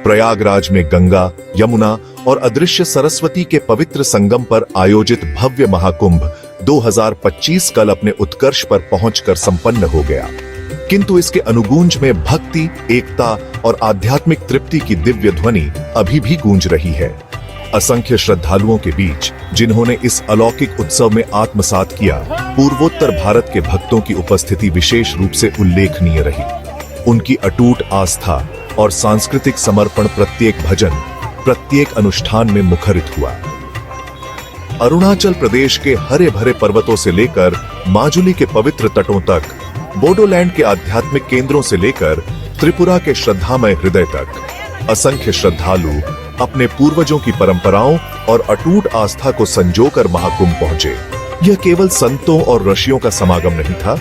प्रयागराज में गंगा, यमुना और अदृश्य सरस्वती के पवित्र संगम पर आयोजित भव्य महाकुंभ 2025 कल अपने उत्कर्ष पर पहुंचकर संपन्न हो गया। किंतु इसके अनुगूंज में भक्ति, एकता और आध्यात्मिक तृप्ति की दिव्य ध्वनि अभी भी गूंज रही है। असंख्य श्रद्धालुओं के बीच जिन्होंने इस अलौकिक उत्सव में आत्मसात किया, पूर्वोत्तर भारत के भक्तों की उपस्थिति विशेष रूप से उल्लेखनीय रही। उनकी अटूट आस्था और सांस्कृतिक समर्पण प्रत्येक भजन, प्रत्येक अनुष्ठान में मुखरित हुआ। अरुणाचल प्रदेश के हरे भरे पर्वतों से लेकर माजुली के पवित्र तटों तक, बोडोलैंड के आध्यात्मिक केंद्रों से लेकर त्रिपुरा के श्रद्धामय हृदय तक, असंख्य श्रद्धालु अपने पूर्वजों की परंपराओं और अटूट आस्था को संजोकर महाकुंभ पहुंचे। यह केवल संतों और ऋषियों का समागम नहीं था,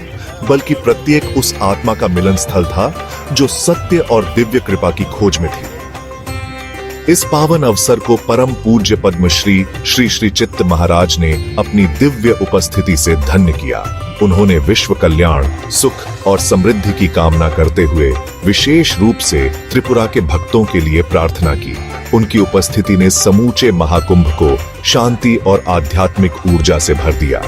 बल्कि प्रत्येक उस आत्मा का मिलन स्थल था जो सत्य और दिव्य कृपा की खोज में थी। इस पावन अवसर को परम पूज्य पद्मश्री श्री श्री चित्त महाराज ने अपनी दिव्य उपस्थिति से धन्य किया। उन्होंने विश्व कल्याण, सुख और समृद्धि की कामना करते हुए विशेष रूप से त्रिपुरा के भक्तों के लिए प्रार्थना की। उनकी उपस्थिति ने समूचे महाकुंभ को शांति और आध्यात्मिक ऊर्जा से भर दिया।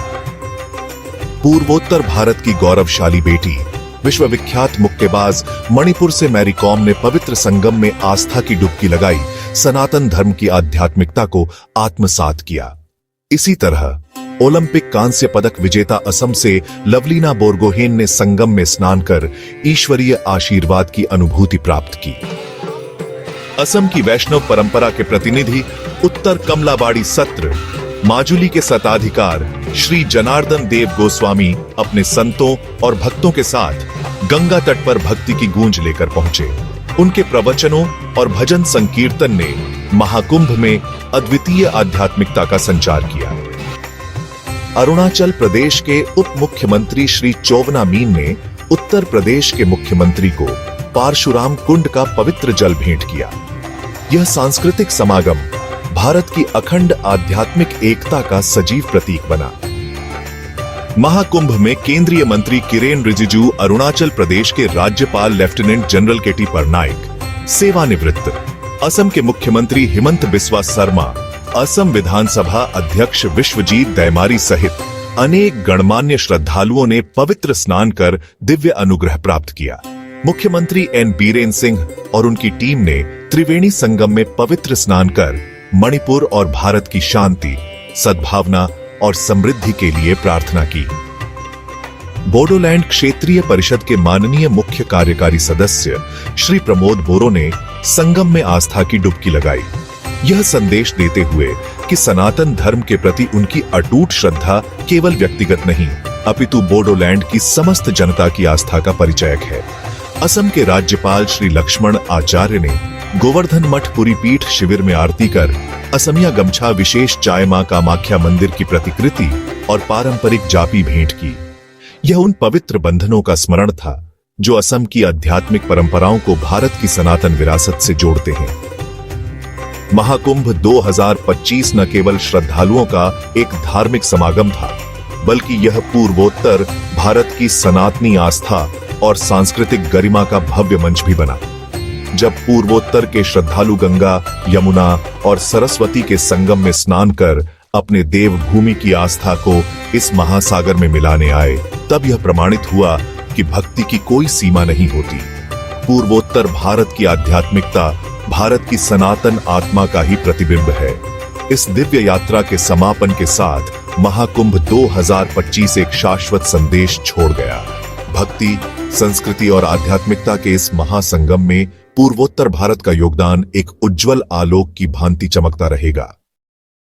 पूर्वोत्तर भारत की गौरवशाली बेटी, विश्वविख्यात मुक्केबाज मणिपुर से मैरी कॉम ने पवित्र संगम में आस्था की डुबकी लगाई, सनातन धर्म की आध्यात्मिकता को आत्मसात किया। इसी तरह ओलंपिक कांस्य पदक विजेता असम से लवलीना बोरगोहेन ने संगम में स्नान कर ईश्वरीय आशीर्वाद की अनुभूति प्राप्त की। असम की वैष्णव परंपरा के प्रतिनिधि उत्तर कमलाबाड़ी सत्र माजुली के सताधिकार श्री जनार्दन देव गोस्वामी अपने संतों और भक्तों के साथ गंगा तट पर भक्ति की गूंज लेकर पहुंचे। उनके प्रवचनों और भजन संकीर्तन ने महाकुंभ में अद्वितीय आध्यात्मिकता का संचार किया। अरुणाचल प्रदेश के उप मुख्यमंत्री श्री चोवना मीन ने उत्तर प्रदेश के मुख्यमंत्री को पारशुराम कुंड का पवित्र जल भेंट किया। यह सांस्कृतिक समागम भारत की अखंड आध्यात्मिक एकता का सजीव प्रतीक बना। महाकुंभ में केंद्रीय मंत्री किरेन रिजिजू, अरुणाचल प्रदेश के राज्यपाल लेफ्टिनेंट जनरल केटी परनाइक, सेवानिवृत्त असम के मुख्यमंत्री हिमंत बिस्वा शर्मा, असम विधानसभा अध्यक्ष विश्वजीत दैमारी सहित अनेक गणमान्य श्रद्धालुओं ने पवित्र स्नान कर दिव्य अनुग्रह प्राप्त किया। मुख्यमंत्री एन बीरेन सिंह और उनकी टीम ने त्रिवेणी संगम में पवित्र स्नान कर मणिपुर और भारत की शांति, सद्भावना और समृद्धि के लिए प्रार्थना की। बोडोलैंड क्षेत्रीय परिषद के माननीय मुख्य कार्यकारी सदस्य श्री प्रमोद बोरो ने संगम में आस्था की डुबकी लगाई, यह संदेश देते हुए कि सनातन धर्म के प्रति उनकी अटूट श्रद्धा केवल व्यक्तिगत नहीं, अपितु बोडोलैंड की समस्त जनता की आस्था का परिचायक है। असम के राज्यपाल श्री लक्ष्मण आचार्य ने गोवर्धन मठ पुरी पीठ शिविर में आरती कर असमिया गमछा, विशेष चाय मां कामाख्या मंदिर की प्रतिकृति और पारंपरिक जापी भेंट की। यह उन पवित्र बंधनों का स्मरण था जो असम की आध्यात्मिक परंपराओं को भारत की सनातन विरासत से जोड़ते हैं। महाकुंभ 2025 न केवल श्रद्धालुओं का एक धार्मिक समागम था, बल्कि यह पूर्वोत्तर भारत की सनातनी आस्था और सांस्कृतिक गरिमा का भव्य मंच भी बना। जब पूर्वोत्तर के श्रद्धालु गंगा, यमुना और सरस्वती के संगम में स्नान कर अपने देवभूमि की आस्था को इस महासागर में मिलाने आए, तब यह प्रमाणित हुआ कि भक्ति की कोई सीमा नहीं होती। पूर्वोत्तर भारत की आध्यात्मिकता भारत की सनातन आत्मा का ही प्रतिबिंब है। इस दिव्य यात्रा के समापन के साथ महाकुंभ 2025 एक शाश्वत संदेश छोड़ गया। भक्ति, संस्कृति और आध्यात्मिकता के इस महासंगम में पूर्वोत्तर भारत का योगदान एक उज्जवल आलोक की भांति चमकता रहेगा।